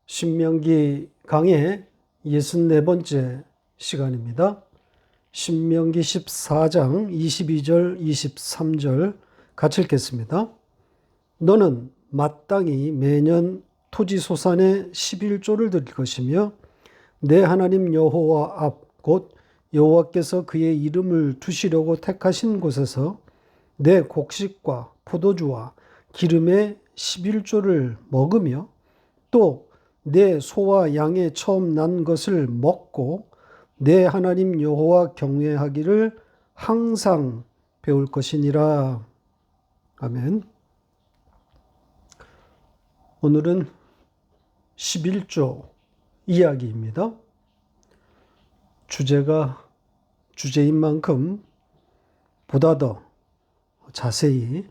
신명기 강의 64번째 시간입니다. 신명기 14장 22절 23절 같이 읽겠습니다. 너는 마땅히 매년 토지소산의 11조를 드릴 것이며 내 하나님 여호와 앞 곧 여호와께서 그의 이름을 두시려고 택하신 곳에서 내 곡식과 포도주와 기름의 11조를 먹으며 또 내 소와 양의 처음 난 것을 먹고 내 하나님 여호와 경외하기를 항상 배울 것이니라. 아멘. 오늘은 11조 이야기입니다. 주제가 주제인 만큼 보다 더 자세히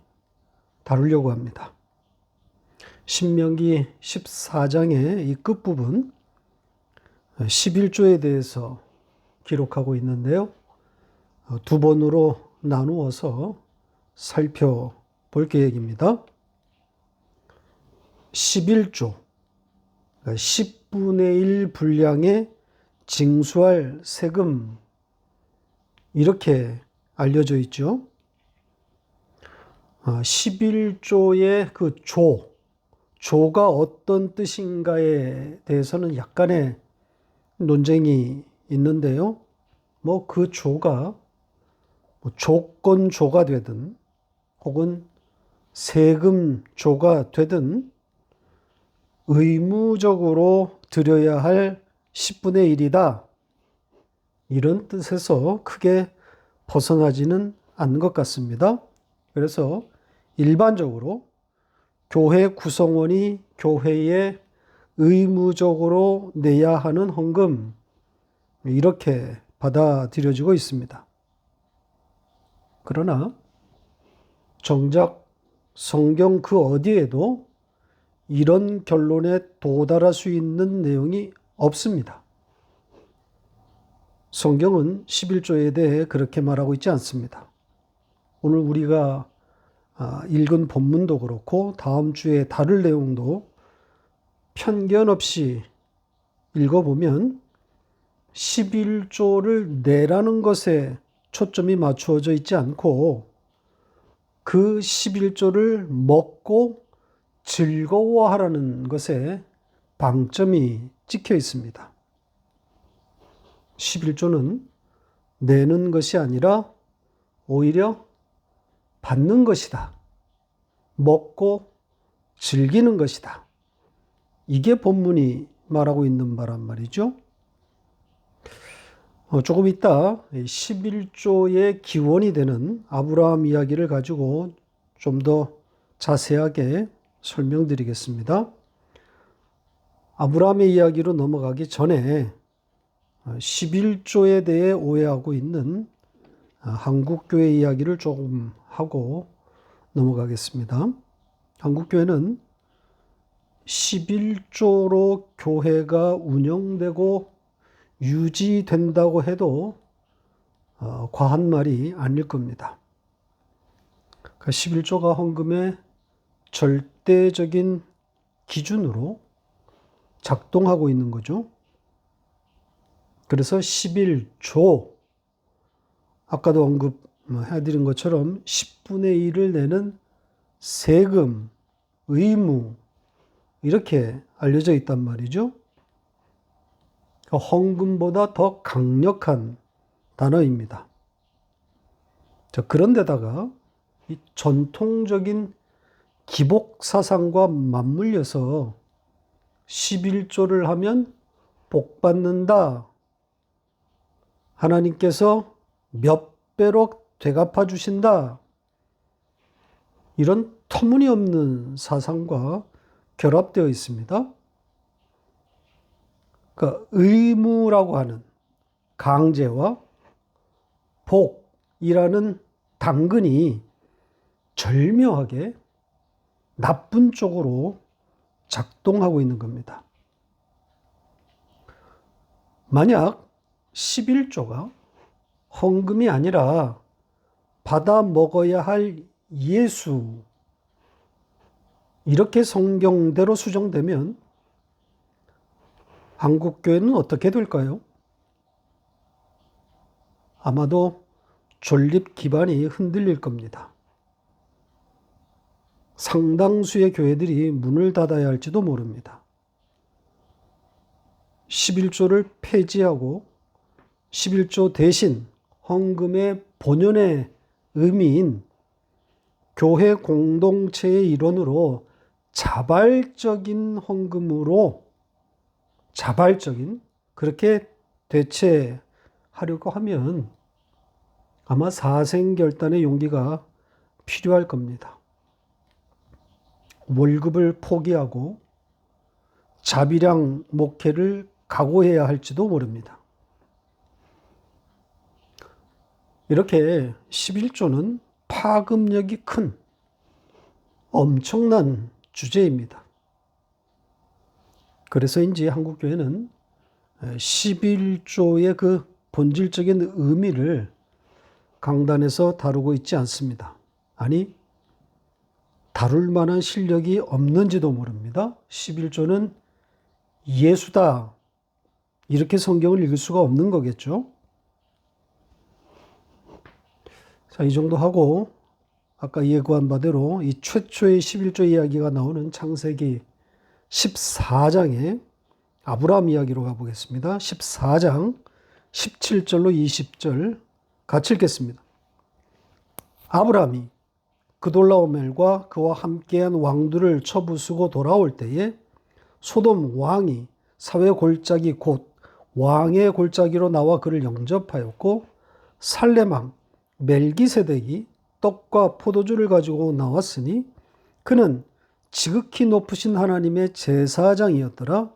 다루려고 합니다. 신명기 14장의 이 끝부분 11조에 대해서 기록하고 있는데요. 두 번으로 나누어서 살펴볼 계획입니다. 11조, 10분의 1 분량의 징수할 세금, 이렇게 알려져 있죠. 11조의 그 조가 어떤 뜻인가에 대해서는 약간의 논쟁이 있는데요. 그 조가 조건조가 되든 혹은 세금조가 되든 의무적으로 드려야 할 10분의 1이다. 이런 뜻에서 크게 벗어나지는 않는 것 같습니다. 그래서 일반적으로 교회 구성원이 교회에 의무적으로 내야 하는 헌금, 이렇게 받아들여지고 있습니다. 그러나 정작 성경 그 어디에도 이런 결론에 도달할 수 있는 내용이 없습니다. 성경은 11조에 대해 그렇게 말하고 있지 않습니다. 오늘 우리가 읽은 본문도 그렇고 다음 주에 다룰 내용도 편견 없이 읽어보면 11조를 내라는 것에 초점이 맞추어져 있지 않고 그 11조를 먹고 즐거워하라는 것에 방점이 찍혀 있습니다. 11조는 내는 것이 아니라 오히려 받는 것이다. 먹고 즐기는 것이다. 이게 본문이 말하고 있는 바란 말이죠. 조금 이따 11조의 기원이 되는 아브라함 이야기를 가지고 좀 더 자세하게 설명드리겠습니다. 아브라함의 이야기로 넘어가기 전에 11조에 대해 오해하고 있는 한국교회 이야기를 조금 하고 넘어가겠습니다. 한국교회는 11조로 교회가 운영되고 유지된다고 해도 과한 말이 아닐 겁니다. 11조가 헌금의 절대적인 기준으로 작동하고 있는 거죠. 그래서 11조, 아까도 언급해드린 것처럼 10분의 1을 내는 세금, 의무, 이렇게 알려져 있단 말이죠. 헌금보다 더 강력한 단어입니다. 그런데다가 이 전통적인 기복 사상과 맞물려서 11조를 하면 복 받는다. 하나님께서 몇 배로 되갚아 주신다. 이런 터무니없는 사상과 결합되어 있습니다. 그러니까 의무라고 하는 강제와 복이라는 당근이 절묘하게 나쁜 쪽으로 작동하고 있는 겁니다. 만약 11조가 헌금이 아니라 받아 먹어야 할 예수, 이렇게 성경대로 수정되면 한국교회는 어떻게 될까요? 아마도 존립 기반이 흔들릴 겁니다. 상당수의 교회들이 문을 닫아야 할지도 모릅니다. 11조를 폐지하고 11조 대신 헌금의 본연의 의미인 교회 공동체의 일원으로 자발적인 헌금으로 그렇게 대체하려고 하면 아마 사생결단의 용기가 필요할 겁니다. 월급을 포기하고 자비량 목회를 각오해야 할지도 모릅니다. 이렇게 11조는 파급력이 큰 엄청난 주제입니다. 그래서인지 한국교회는 11조의 그 본질적인 의미를 강단에서 다루고 있지 않습니다. 아니, 다룰 만한 실력이 없는지도 모릅니다. 11조는 예수다. 이렇게 성경을 읽을 수가 없는 거겠죠. 자, 이 정도 하고 아까 예고한 바대로 이 최초의 11조 이야기가 나오는 창세기 14장에 아브라함 이야기로 가보겠습니다. 14장 17절로 20절 같이 읽겠습니다. 아브라함이 그돌라오멜과 그와 함께한 왕들을 쳐부수고 돌아올 때에 소돔 왕이 사회 골짜기 곧 왕의 골짜기로 나와 그를 영접하였고 살렘 왕 멜기세덱이 떡과 포도주를 가지고 나왔으니 그는 지극히 높으신 하나님의 제사장이었더라.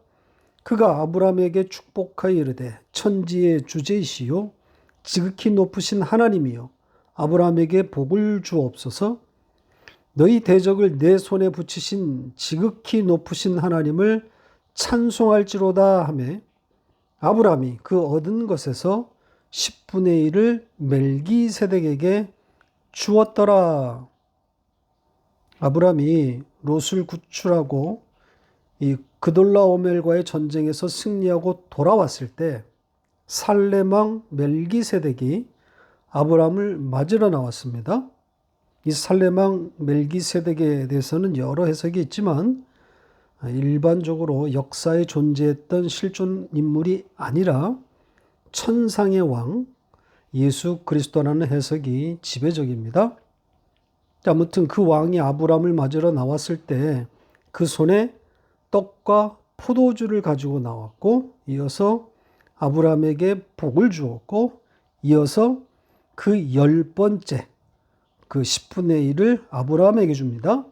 그가 아브라함에게 축복하여 이르되 천지의 주제이시요 지극히 높으신 하나님이여 아브라함에게 복을 주옵소서. 너희 대적을 내 손에 붙이신 지극히 높으신 하나님을 찬송할지로다 하매 아브라함이 그 얻은 것에서 10분의 1을 멜기세덱에게 주었더라. 아브라함이 롯을 구출하고 이 그돌라오멜과의 전쟁에서 승리하고 돌아왔을 때 살렘 왕 멜기세덱이 아브라함을 맞으러 나왔습니다. 이 살렘 왕 멜기세덱에 대해서는 여러 해석이 있지만 일반적으로 역사에 존재했던 실존 인물이 아니라 천상의 왕 예수 그리스도라는 해석이 지배적입니다. 아무튼 그 왕이 아브라함을 맞으러 나왔을 때 그 손에 떡과 포도주를 가지고 나왔고 이어서 아브라함에게 복을 주었고 이어서 그 10번째 그 10분의 1을 아브라함에게 줍니다.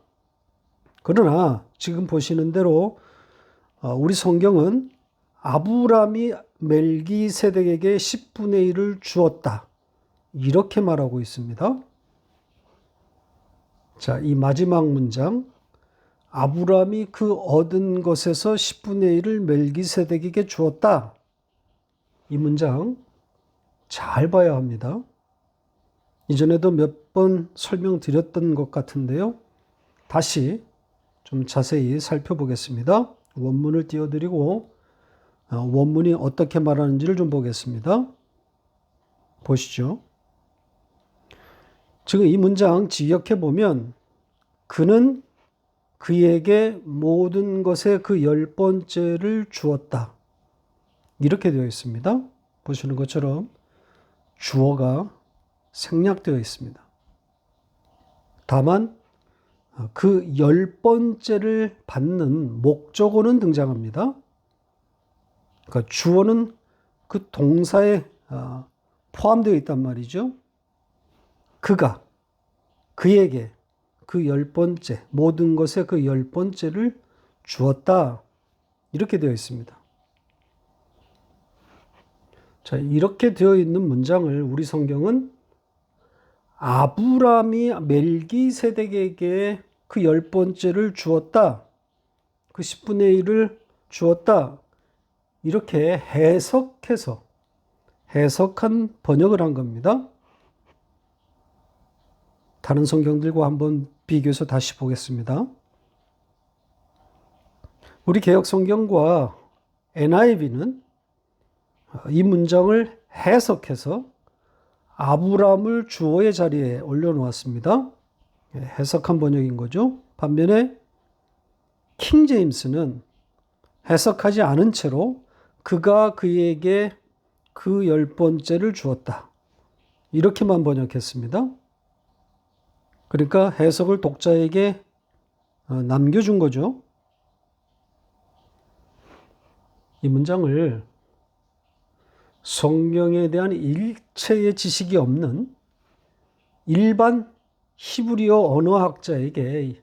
그러나 지금 보시는 대로 우리 성경은 아브라함이 멜기세덱에게 10분의 1을 주었다. 이렇게 말하고 있습니다. 자, 이 마지막 문장 아브라함이 그 얻은 것에서 10분의 1을 멜기세덱에게 주었다. 이 문장 잘 봐야 합니다. 이전에도 몇 번 설명드렸던 것 같은데요. 다시 좀 자세히 살펴보겠습니다. 원문을 띄워드리고 원문이 어떻게 말하는지를 좀 보겠습니다. 보시죠. 지금 이 문장 지역해 보면 그는 그에게 모든 것의 그 10번째를 주었다. 이렇게 되어 있습니다. 보시는 것처럼 주어가 생략되어 있습니다. 다만 그 10번째를 받는 목적어는 등장합니다. 그러니까 주어는 그 동사에 포함되어 있단 말이죠. 그가 그에게 그 10번째 모든 것의 그 10번째를 주었다. 이렇게 되어 있습니다. 자, 이렇게 되어 있는 문장을 우리 성경은 아브라함이 멜기세덱에게 그 10번째를 주었다. 그 10분의 1을 주었다. 이렇게 해석한 번역을 한 겁니다. 다른 성경들과 한번 비교해서 다시 보겠습니다. 우리 개역 성경과 NIV는 이 문장을 해석해서 아브라함을 주어의 자리에 올려놓았습니다. 해석한 번역인 거죠. 반면에 킹제임스는 해석하지 않은 채로 그가 그에게 그 10번째를 주었다. 이렇게만 번역했습니다. 그러니까 해석을 독자에게 남겨준 거죠. 이 문장을 성경에 대한 일체의 지식이 없는 일반 히브리어 언어학자에게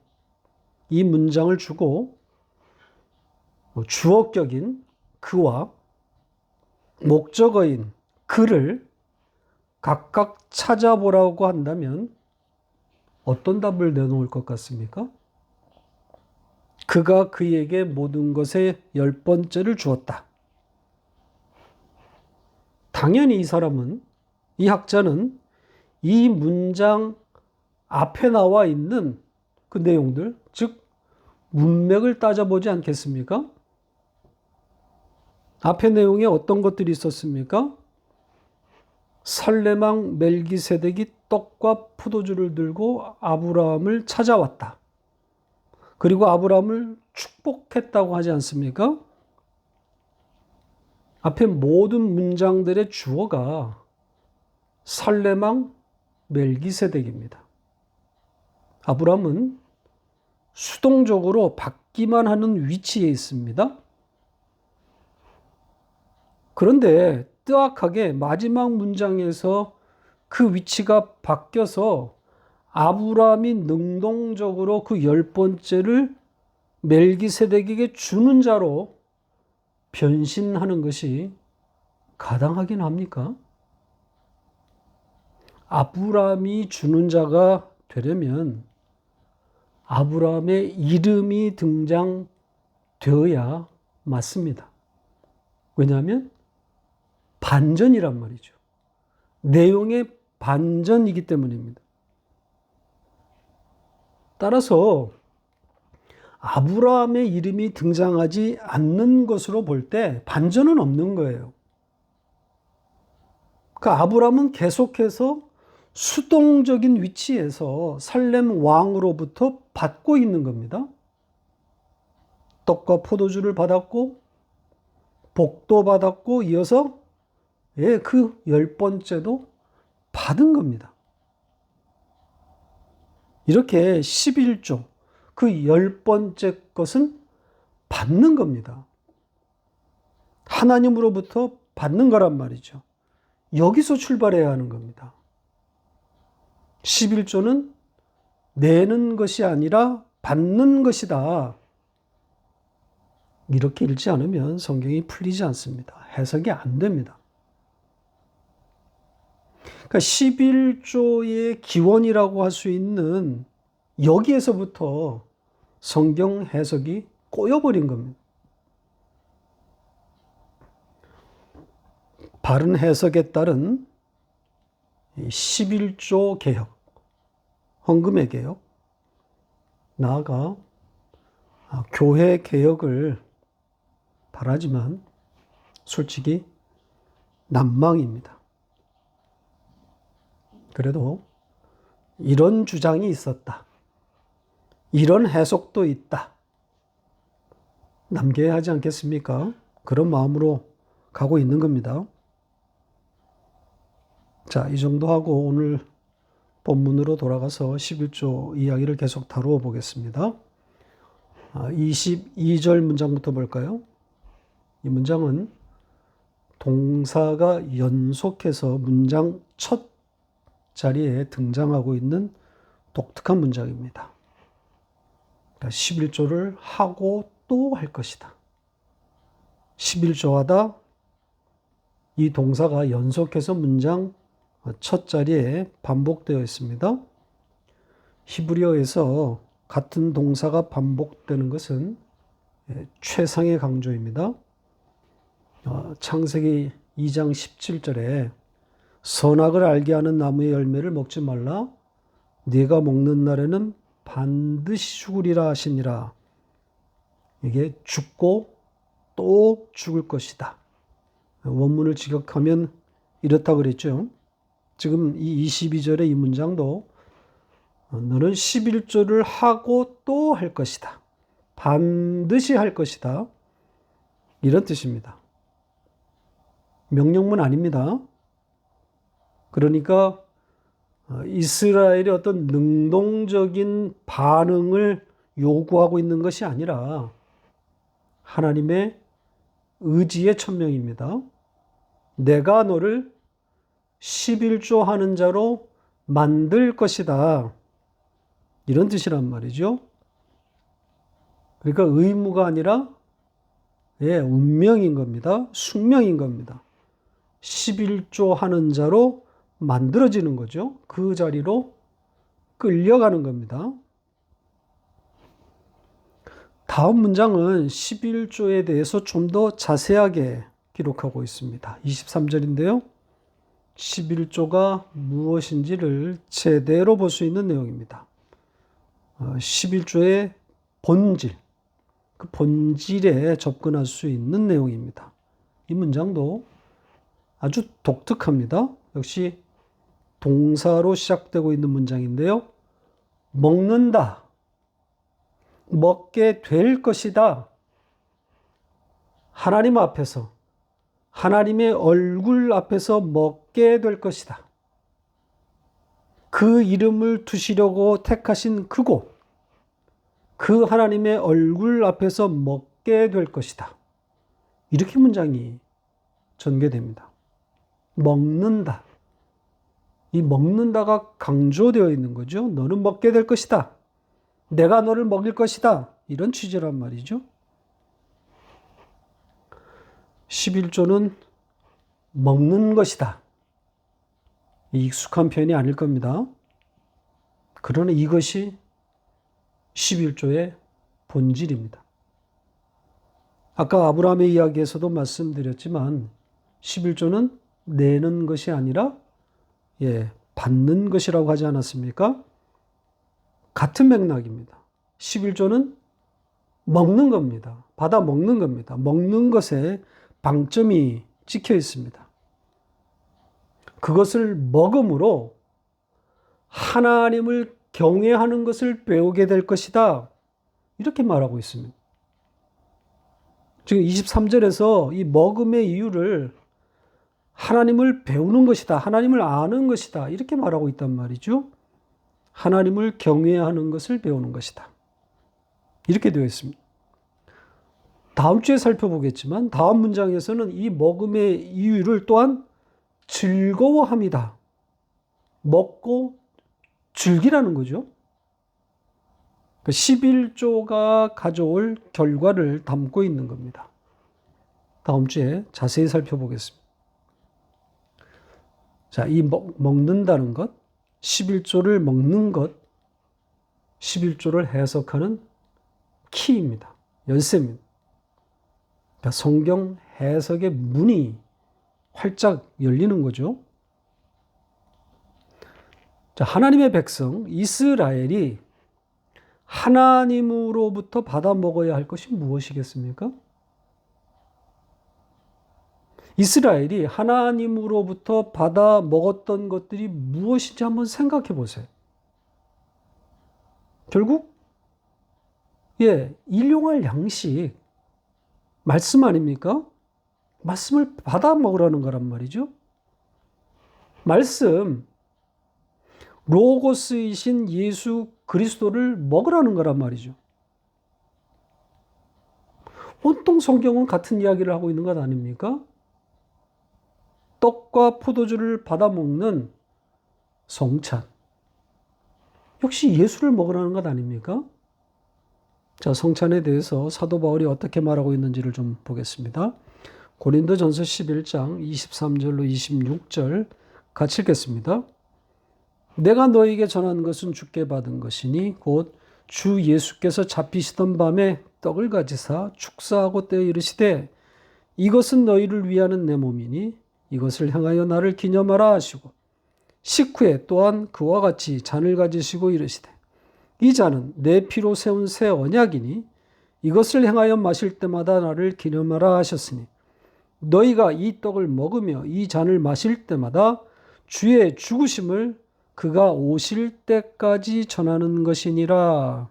이 문장을 주고 주어격인 그와 목적어인 그를 각각 찾아보라고 한다면 어떤 답을 내놓을 것 같습니까? 그가 그에게 모든 것의 10번째를 주었다. 당연히 이 사람은, 이 학자는 이 문장 앞에 나와 있는 그 내용들, 즉 문맥을 따져보지 않겠습니까? 앞에 내용에 어떤 것들이 있었습니까? 살레망 멜기세덱이 떡과 포도주를 들고 아브라함을 찾아왔다. 그리고 아브라함을 축복했다고 하지 않습니까? 앞에 모든 문장들의 주어가 살레망 멜기세덱입니다. 아브라함은 수동적으로 받기만 하는 위치에 있습니다. 그런데 뜨악하게 마지막 문장에서 그 위치가 바뀌어서 아브라함이 능동적으로 그 10번째를 멜기세덱에게 주는 자로 변신하는 것이 가당하긴 합니까? 아브라함이 주는 자가 되려면 아브라함의 이름이 등장되어야 맞습니다. 왜냐하면 반전이란 말이죠. 내용의 반전이기 때문입니다. 따라서 아브라함의 이름이 등장하지 않는 것으로 볼 때 반전은 없는 거예요. 그 아브라함은 계속해서 수동적인 위치에서 살렘 왕으로부터 받고 있는 겁니다. 떡과 포도주를 받았고 복도 받았고 이어서 그 10번째도 받은 겁니다. 이렇게 11조 그 10번째 것은 받는 겁니다. 하나님으로부터 받는 거란 말이죠. 여기서 출발해야 하는 겁니다. 11조는 내는 것이 아니라 받는 것이다. 이렇게 읽지 않으면 성경이 풀리지 않습니다. 해석이 안 됩니다. 그러니까 11조의 기원이라고 할 수 있는 여기에서부터 성경 해석이 꼬여버린 겁니다. 바른 해석에 따른 11조 개혁, 헌금의 개혁, 나아가 교회 개혁을 바라지만 솔직히 난망입니다. 그래도 이런 주장이 있었다. 이런 해석도 있다. 남겨야 하지 않겠습니까? 그런 마음으로 가고 있는 겁니다. 자, 이 정도 하고 오늘 본문으로 돌아가서 11조 이야기를 계속 다루어 보겠습니다. 22절 문장부터 볼까요? 이 문장은 동사가 연속해서 문장 첫 자리에 등장하고 있는 독특한 문장입니다. 11조를 하고 또 할 것이다. 11조 하다 이 동사가 연속해서 문장 첫 자리에 반복되어 있습니다. 히브리어에서 같은 동사가 반복되는 것은 최상의 강조입니다. 창세기 2장 17절에 선악을 알게 하는 나무의 열매를 먹지 말라. 네가 먹는 날에는 반드시 죽으리라 하시니라. 이게 죽고 또 죽을 것이다. 원문을 직역하면 이렇다 그랬죠. 지금 이 22절의 이 문장도 너는 11조를 하고 또 할 것이다. 반드시 할 것이다. 이런 뜻입니다. 명령문 아닙니다. 그러니까 이스라엘의 어떤 능동적인 반응을 요구하고 있는 것이 아니라 하나님의 의지의 천명입니다. 내가 너를 11조 하는 자로 만들 것이다. 이런 뜻이란 말이죠. 그러니까 의무가 아니라 운명인 겁니다. 숙명인 겁니다. 11조 하는 자로 만들어지는 거죠. 그 자리로 끌려가는 겁니다. 다음 문장은 11조에 대해서 좀 더 자세하게 기록하고 있습니다. 23절인데요. 11조가 무엇인지를 제대로 볼 수 있는 내용입니다. 11조의 본질, 그 본질에 접근할 수 있는 내용입니다. 이 문장도 아주 독특합니다. 역시 동사로 시작되고 있는 문장인데요. 먹는다, 먹게 될 것이다. 하나님 앞에서, 하나님의 얼굴 앞에서 먹게 될 것이다. 그 이름을 두시려고 택하신 그곳, 그 하나님의 얼굴 앞에서 먹게 될 것이다. 이렇게 문장이 전개됩니다. 먹는다. 이 먹는다가 강조되어 있는 거죠. 너는 먹게 될 것이다. 내가 너를 먹일 것이다. 이런 취지란 말이죠. 11조는 먹는 것이다. 익숙한 표현이 아닐 겁니다. 그러나 이것이 11조의 본질입니다. 아까 아브라함의 이야기에서도 말씀드렸지만 11조는 내는 것이 아니라 받는 것이라고 하지 않았습니까? 같은 맥락입니다. 11조는 먹는 겁니다. 받아 먹는 겁니다. 먹는 것에 방점이 찍혀 있습니다. 그것을 먹음으로 하나님을 경외하는 것을 배우게 될 것이다. 이렇게 말하고 있습니다. 지금 23절에서 이 먹음의 이유를 하나님을 배우는 것이다. 하나님을 아는 것이다. 이렇게 말하고 있단 말이죠. 하나님을 경외하는 것을 배우는 것이다. 이렇게 되어 있습니다. 다음 주에 살펴보겠지만 다음 문장에서는 이 먹음의 이유를 또한 즐거워합니다. 먹고 즐기라는 거죠. 11조가 가져올 결과를 담고 있는 겁니다. 다음 주에 자세히 살펴보겠습니다. 자, 이 먹는다는 것, 11조를 먹는 것, 11조를 해석하는 키입니다. 열쇠입니다. 그러니까 성경 해석의 문이 활짝 열리는 거죠. 자, 하나님의 백성 이스라엘이 하나님으로부터 받아 먹어야 할 것이 무엇이겠습니까? 이스라엘이 하나님으로부터 받아 먹었던 것들이 무엇인지 한번 생각해 보세요. 결국 일용할 양식, 말씀 아닙니까? 말씀을 받아 먹으라는 거란 말이죠. 말씀, 로고스이신 예수 그리스도를 먹으라는 거란 말이죠. 온통 성경은 같은 이야기를 하고 있는 것 아닙니까? 떡과 포도주를 받아 먹는 성찬. 역시 예수를 먹으라는 것 아닙니까? 자, 성찬에 대해서 사도 바울이 어떻게 말하고 있는지를 좀 보겠습니다. 고린도전서 11장 23절로 26절 같이 읽겠습니다. 내가 너에게 전한 것은 주께 받은 것이니 곧 주 예수께서 잡히시던 밤에 떡을 가지사 축사하고 떼어 이르시되 이것은 너희를 위하는 내 몸이니 이것을 행하여 나를 기념하라 하시고 식후에 또한 그와 같이 잔을 가지시고 이르시되 이 잔은 내 피로 세운 새 언약이니 이것을 행하여 마실 때마다 나를 기념하라 하셨으니 너희가 이 떡을 먹으며 이 잔을 마실 때마다 주의 죽으심을 그가 오실 때까지 전하는 것이니라.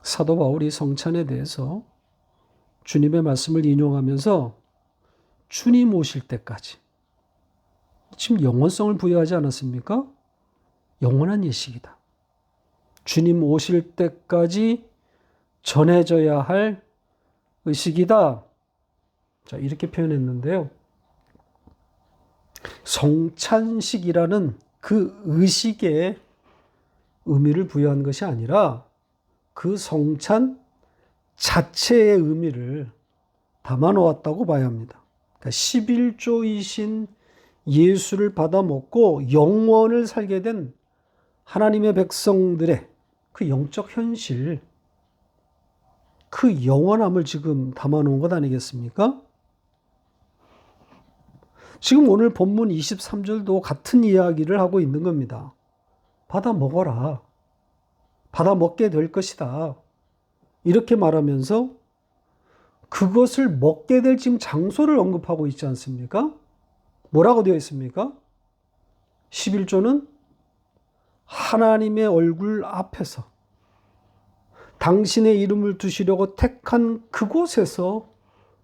사도 바울이 성찬에 대해서 주님의 말씀을 인용하면서 주님 오실 때까지, 지금 영원성을 부여하지 않았습니까? 영원한 예식이다. 주님 오실 때까지 전해져야 할 의식이다. 자, 이렇게 표현했는데요. 성찬식이라는 그 의식에 의미를 부여한 것이 아니라 그 성찬 자체의 의미를 담아 놓았다고 봐야 합니다. 그러니까 11조이신 예수를 받아 먹고 영원을 살게 된 하나님의 백성들의 그 영적 현실, 그 영원함을 지금 담아 놓은 것 아니겠습니까? 지금 오늘 본문 23절도 같은 이야기를 하고 있는 겁니다. 받아 먹어라. 받아 먹게 될 것이다. 이렇게 말하면서 그것을 먹게 될 지금 장소를 언급하고 있지 않습니까? 뭐라고 되어 있습니까? 11조는 하나님의 얼굴 앞에서 당신의 이름을 두시려고 택한 그곳에서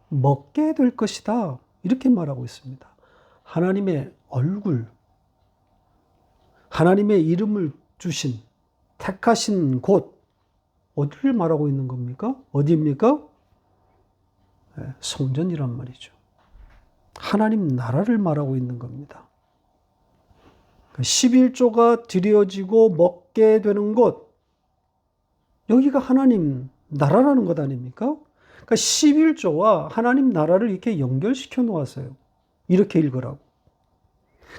먹게 될 것이다. 이렇게 말하고 있습니다. 하나님의 얼굴, 하나님의 이름을 주신, 택하신 곳, 어디를 말하고 있는 겁니까? 어디입니까? 네, 성전이란 말이죠. 하나님 나라를 말하고 있는 겁니다. 11조가 드려지고 먹게 되는 곳, 여기가 하나님 나라라는 것 아닙니까? 그러니까 11조와 하나님 나라를 이렇게 연결시켜 놓았어요. 이렇게 읽으라고.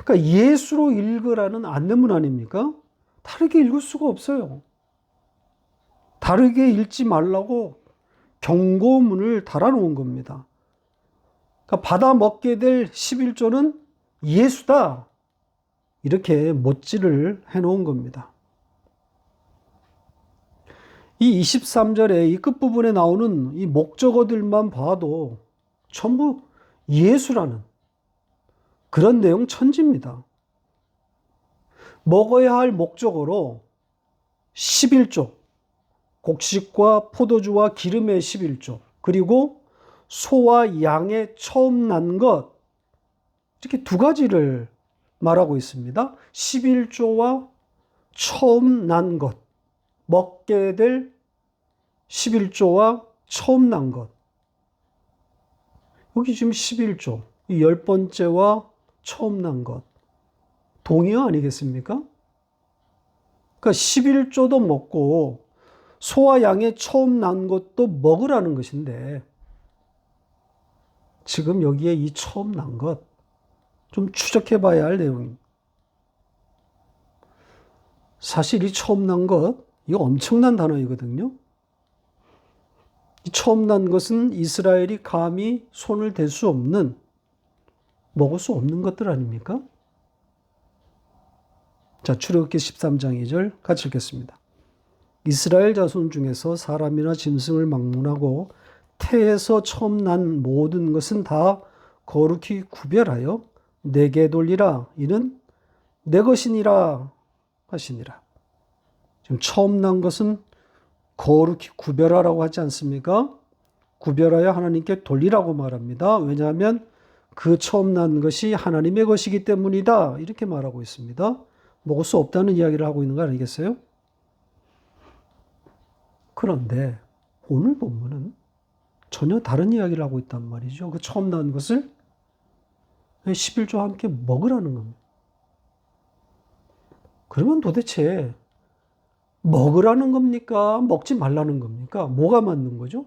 그러니까 예수로 읽으라는 안내문 아닙니까? 다르게 읽을 수가 없어요. 다르게 읽지 말라고 경고문을 달아놓은 겁니다. 그러니까 받아 먹게 될 11조는 예수다. 이렇게 못질을 해놓은 겁니다. 이 23절에 이 끝부분에 나오는 이 목적어들만 봐도 전부 예수라는 그런 내용 천지입니다. 먹어야 할 목적어로 11조, 곡식과 포도주와 기름의 11조, 그리고 소와 양의 처음 난 것, 이렇게 두 가지를 말하고 있습니다. 11조와 처음 난 것, 먹게 될 11조와 처음 난 것. 여기 지금 11조, 이 10번째와 처음 난 것. 동의어 아니겠습니까? 그러니까 11조도 먹고 소와 양의 처음 난 것도 먹으라는 것인데 지금 여기에 이 처음 난 것 좀 추적해 봐야 할 내용입니다. 사실 이 처음 난 것, 이거 엄청난 단어이거든요. 이 처음 난 것은 이스라엘이 감히 손을 댈 수 없는, 먹을 수 없는 것들 아닙니까? 자, 출애굽기 13장 2절 같이 읽겠습니다. 이스라엘 자손 중에서 사람이나 짐승을 막론하고 태에서 처음 난 모든 것은 다 거룩히 구별하여 내게 돌리라. 이는 내 것이니라 하시니라. 지금 처음 난 것은 거룩히 구별하라고 하지 않습니까? 구별하여 하나님께 돌리라고 말합니다. 왜냐하면 그 처음 난 것이 하나님의 것이기 때문이다. 이렇게 말하고 있습니다. 먹을 수 없다는 이야기를 하고 있는 거 아니겠어요? 그런데 오늘 본문은 전혀 다른 이야기를 하고 있단 말이죠. 그 처음 난 것을 11조와 함께 먹으라는 겁니다. 그러면 도대체 먹으라는 겁니까? 먹지 말라는 겁니까? 뭐가 맞는 거죠?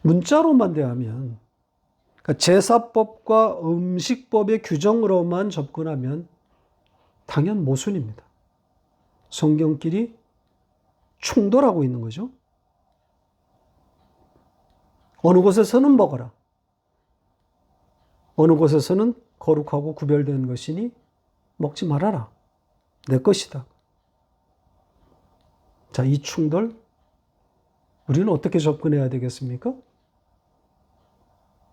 문자로만 대하면, 그러니까 제사법과 음식법의 규정으로만 접근하면 당연 모순입니다. 성경끼리 충돌하고 있는 거죠. 어느 곳에서는 먹어라. 어느 곳에서는 거룩하고 구별된 것이니 먹지 말아라. 내 것이다. 자, 이 충돌, 우리는 어떻게 접근해야 되겠습니까?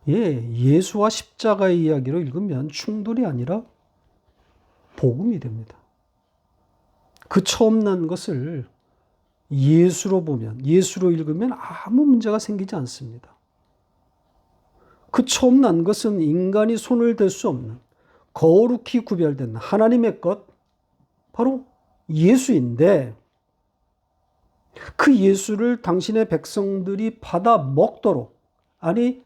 예수와 십자가의 이야기로 읽으면 충돌이 아니라 복음이 됩니다. 그 처음 난 것을 예수로 보면, 예수로 읽으면 아무 문제가 생기지 않습니다. 그 처음 난 것은 인간이 손을 댈 수 없는 거룩히 구별된 하나님의 것, 바로 예수인데, 그 예수를 당신의 백성들이 받아 먹도록, 아니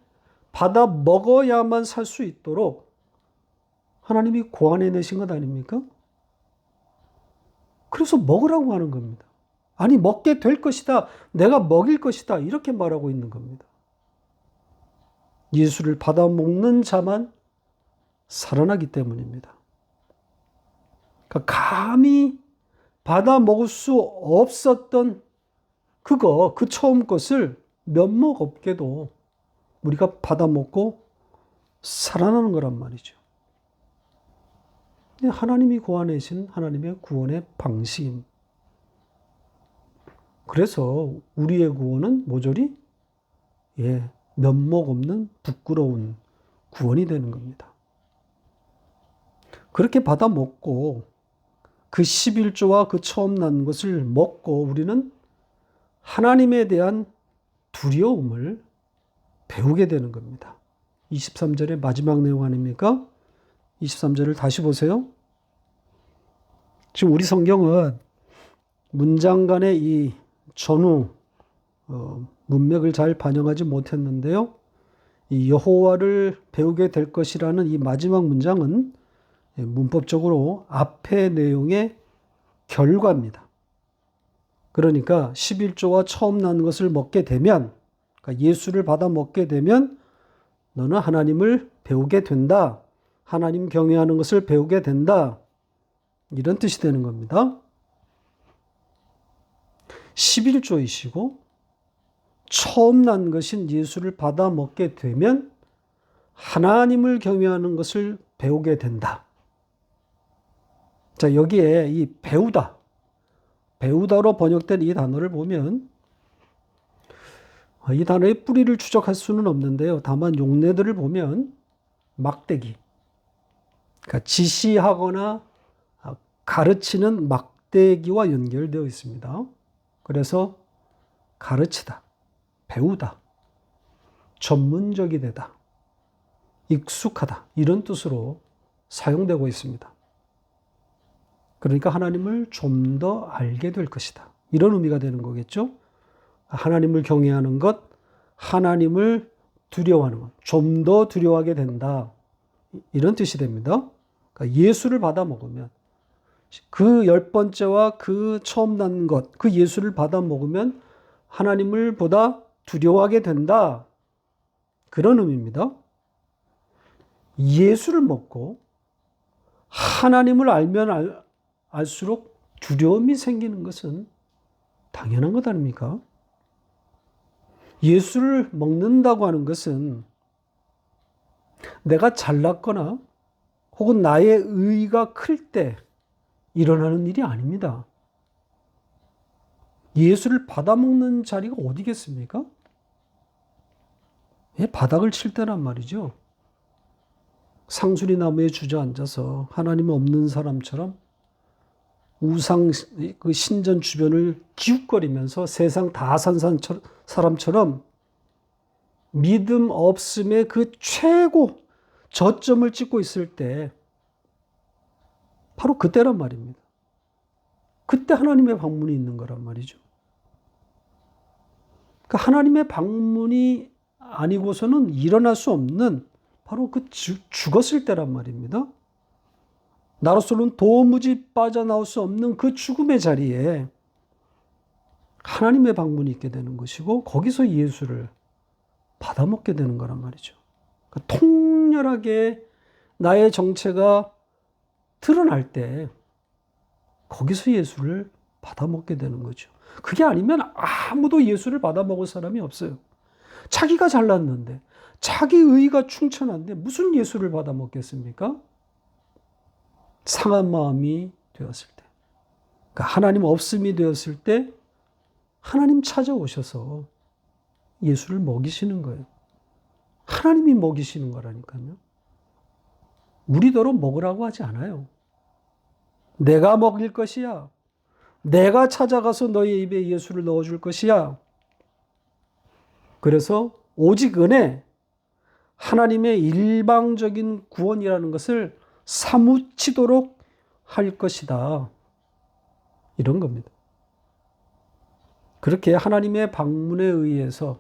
받아 먹어야만 살 수 있도록 하나님이 고안해 내신 것 아닙니까? 그래서 먹으라고 하는 겁니다. 아니 먹게 될 것이다, 내가 먹일 것이다, 이렇게 말하고 있는 겁니다. 예수를 받아 먹는 자만 살아나기 때문입니다. 그러니까 감히 받아 먹을 수 없었던 그 처음 것을 면목 없게도 우리가 받아 먹고 살아나는 거란 말이죠. 하나님이 고안해신 하나님의 구원의 방식입니다. 그래서 우리의 구원은 모조리 면목 없는 부끄러운 구원이 되는 겁니다. 그렇게 받아 먹고 그 11조와 그 처음 난 것을 먹고 우리는 하나님에 대한 두려움을 배우게 되는 겁니다. 23절의 마지막 내용 아닙니까? 23절을 다시 보세요. 지금 우리 성경은 문장 간의 이 전후 문맥을 잘 반영하지 못했는데요. 이 여호와를 배우게 될 것이라는 이 마지막 문장은 문법적으로 앞의 내용의 결과입니다. 그러니까 11조와 처음 난 것을 먹게 되면, 그러니까 예수를 받아 먹게 되면 너는 하나님을 배우게 된다. 하나님 경외하는 것을 배우게 된다. 이런 뜻이 되는 겁니다. 11조이시고 처음 난 것인 예수를 받아 먹게 되면 하나님을 경외하는 것을 배우게 된다. 자, 여기에 이 배우다로 번역된 이 단어를 보면 이 단어의 뿌리를 추적할 수는 없는데요. 다만 용례들을 보면 막대기, 그러니까 지시하거나 가르치는 막대기와 연결되어 있습니다. 그래서 가르치다, 배우다, 전문적이 되다, 익숙하다, 이런 뜻으로 사용되고 있습니다. 그러니까 하나님을 좀 더 알게 될 것이다, 이런 의미가 되는 거겠죠. 하나님을 경외하는 것, 하나님을 두려워하는 것, 좀 더 두려워하게 된다, 이런 뜻이 됩니다. 그러니까 예수를 받아 먹으면, 그 10번째와 그 처음 난 것, 그 예수를 받아 먹으면 하나님을 보다 두려워하게 된다, 그런 의미입니다. 예수를 먹고 하나님을 알면 알수록 두려움이 생기는 것은 당연한 것 아닙니까? 예수를 먹는다고 하는 것은 내가 잘났거나 혹은 나의 의의가 클 때 일어나는 일이 아닙니다. 예수를 받아먹는 자리가 어디겠습니까? 바닥을 칠 때란 말이죠. 상수리 나무에 주저앉아서 하나님 없는 사람처럼 우상 그 신전 주변을 기웃거리면서 세상 다 산 사람처럼 믿음 없음의 그 최고 저점을 찍고 있을 때, 바로 그때란 말입니다. 그때 하나님의 방문이 있는 거란 말이죠. 그러니까 하나님의 방문이 아니고서는 일어날 수 없는 바로 그 죽었을 때란 말입니다. 나로서는 도무지 빠져나올 수 없는 그 죽음의 자리에 하나님의 방문이 있게 되는 것이고, 거기서 예수를 받아먹게 되는 거란 말이죠. 그러니까 통렬하게 나의 정체가 드러날 때 거기서 예수를 받아먹게 되는 거죠. 그게 아니면 아무도 예수를 받아먹을 사람이 없어요. 자기가 잘났는데, 자기 의의가 충천한데 무슨 예수를 받아먹겠습니까? 상한 마음이 되었을 때, 그러니까 하나님 없음이 되었을 때 하나님 찾아오셔서 예수를 먹이시는 거예요. 하나님이 먹이시는 거라니까요. 우리더러 먹으라고 하지 않아요. 내가 먹일 것이야. 내가 찾아가서 너의 입에 예수를 넣어줄 것이야. 그래서 오직 은혜, 하나님의 일방적인 구원이라는 것을 사무치도록 할 것이다. 이런 겁니다. 그렇게 하나님의 방문에 의해서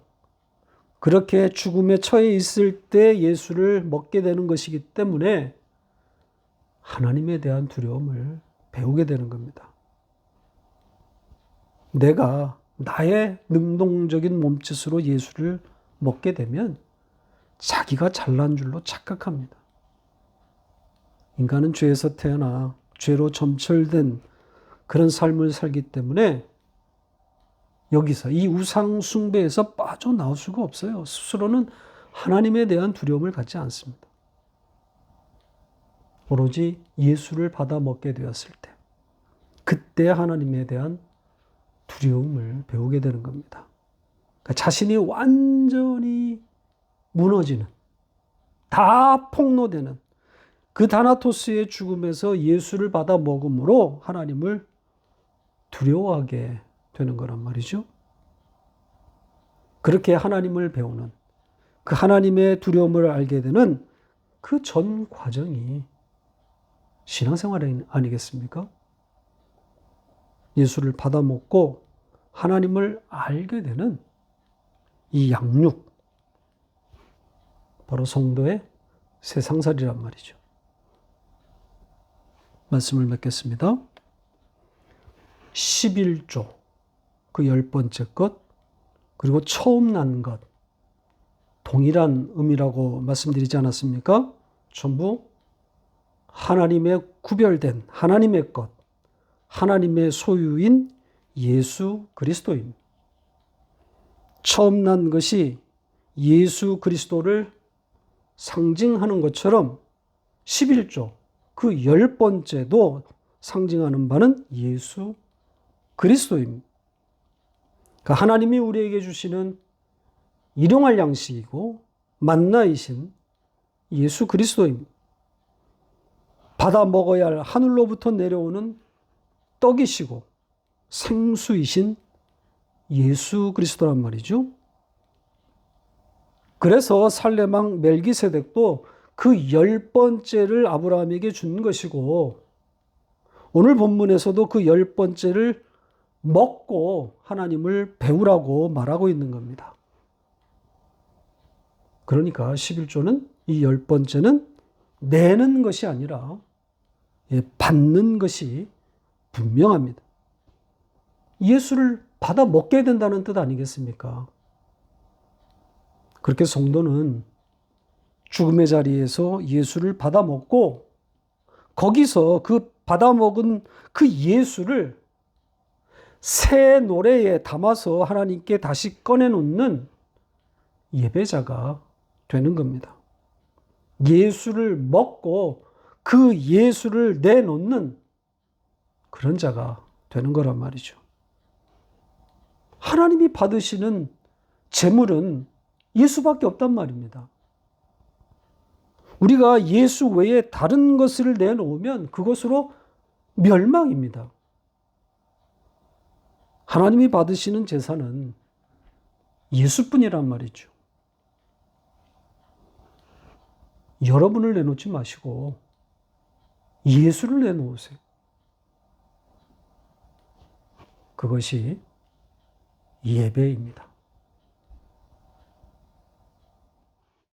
그렇게 죽음에 처해 있을 때 예수를 먹게 되는 것이기 때문에 하나님에 대한 두려움을 배우게 되는 겁니다. 내가 나의 능동적인 몸짓으로 예수를 먹게 되면 자기가 잘난 줄로 착각합니다. 인간은 죄에서 태어나 죄로 점철된 그런 삶을 살기 때문에 여기서 이 우상 숭배에서 빠져나올 수가 없어요. 스스로는 하나님에 대한 두려움을 갖지 않습니다. 오로지 예수를 받아 먹게 되었을 때 그때 하나님에 대한 두려움을 배우게 되는 겁니다. 그러니까 자신이 완전히 무너지는, 다 폭로되는 그 다나토스의 죽음에서 예수를 받아 먹음으로 하나님을 두려워하게 되는 거란 말이죠. 그렇게 하나님을 배우는, 그 하나님의 두려움을 알게 되는 그 전 과정이 신앙생활 아니겠습니까? 예수를 받아 먹고 하나님을 알게 되는 이 양육, 바로 성도의 세상살이란 말이죠. 말씀을 맺겠습니다. 11조, 그 10번째 것, 그리고 처음 난 것, 동일한 의미라고 말씀드리지 않았습니까? 전부 하나님의 구별된 하나님의 것, 하나님의 소유인 예수 그리스도입니다. 처음 난 것이 예수 그리스도를 상징하는 것처럼 11조, 그 10번째도 상징하는 바는 예수 그리스도입니다. 그 하나님이 우리에게 주시는 일용할 양식이고 만나이신 예수 그리스도입니다. 받아 먹어야 할 하늘로부터 내려오는 떡이시고 생수이신 예수 그리스도란 말이죠. 그래서 살레망 멜기세덱도 그 10번째를 아브라함에게 준 것이고 오늘 본문에서도 그 10번째를 먹고 하나님을 배우라고 말하고 있는 겁니다. 그러니까 11조는 이 10번째는 내는 것이 아니라 받는 것이 분명합니다. 예수를 받아 먹게 된다는 뜻 아니겠습니까? 그렇게 성도는 죽음의 자리에서 예수를 받아 먹고 거기서 그 받아 먹은 그 예수를 새 노래에 담아서 하나님께 다시 꺼내놓는 예배자가 되는 겁니다. 예수를 먹고 그 예수를 내놓는 그런 자가 되는 거란 말이죠. 하나님이 받으시는 재물은 예수밖에 없단 말입니다. 우리가 예수 외에 다른 것을 내놓으면 그것으로 멸망입니다. 하나님이 받으시는 제사는 예수뿐이란 말이죠. 여러분을 내놓지 마시고 예수를 내놓으세요. 그것이 예배입니다.